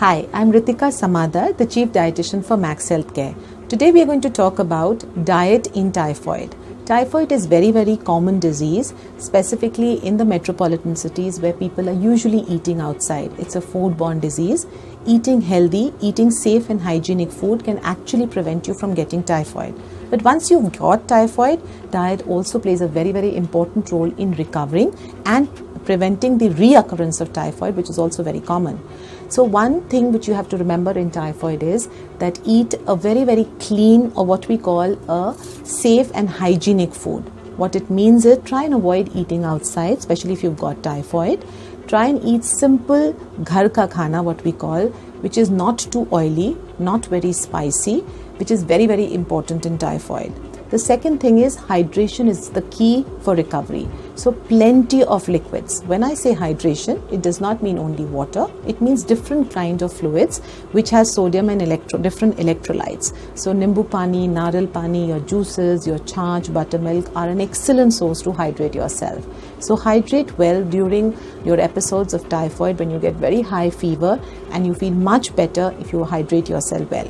Hi, I'm Ritika Sammadar, the Chief Dietitian for Max Healthcare. Today we are going to talk about diet in typhoid. Typhoid is very common disease, specifically in the metropolitan cities where people are usually eating outside. It's a foodborne disease. Eating healthy, eating safe and hygienic food can actually prevent you from getting typhoid. But once you've got typhoid, diet also plays a very important role in recovering and preventing the reoccurrence of typhoid, which is also very common. So one thing which you have to remember in typhoid is that eat a very clean, or what we call a safe and hygienic food. What it means is try and avoid eating outside, especially if you've got typhoid. Try and eat simple ghar ka khana, what we call, which is not too oily, not very spicy, which is very important in typhoid. The second thing is hydration is the key for recovery. So plenty of liquids. When I say hydration, it does not mean only water. It means different kind of fluids which has sodium and different electrolytes. So nimbu pani, naral pani, your juices, your chaach, buttermilk are an excellent source to hydrate yourself. So hydrate well during your episodes of typhoid when you get very high fever, and you feel much better if you hydrate yourself well.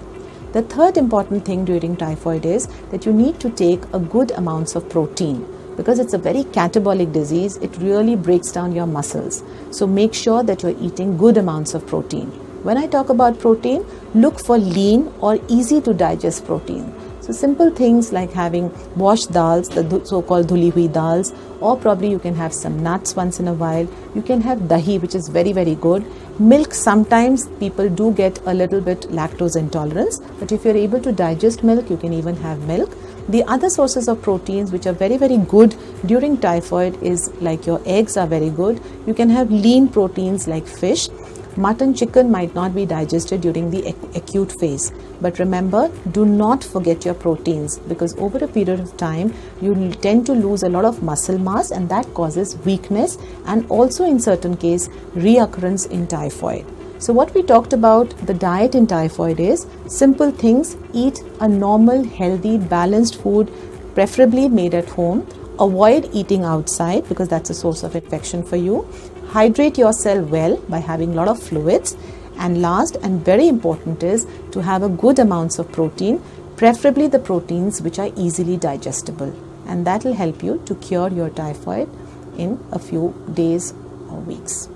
The third important thing during typhoid is that you need to take a good amounts of protein. Because it's a very catabolic disease, it really breaks down your muscles. So make sure that you're eating good amounts of protein. When I talk about protein, look for lean or easy to digest protein. So simple things like having washed dals, the so-called dhuli hui dals, or probably you can have some nuts once in a while. You can have dahi, which is very good. Milk, sometimes people do get a little bit lactose intolerance, but if you're able to digest milk, you can even have milk. The other sources of proteins which are very good during typhoid is like your eggs are very good. You can have lean proteins like fish. Mutton, chicken might not be digested during the acute phase. But remember, do not forget your proteins, because over a period of time, you tend to lose a lot of muscle mass, and that causes weakness and also in certain cases reoccurrence in typhoid. So what we talked about the diet in typhoid is simple things: eat a normal, healthy, balanced food, preferably made at home. Avoid eating outside because that's a source of infection for you. Hydrate yourself well by having a lot of fluids. And last and very important is to have a good amounts of protein, preferably the proteins which are easily digestible. And that will help you to cure your typhoid in a few days or weeks.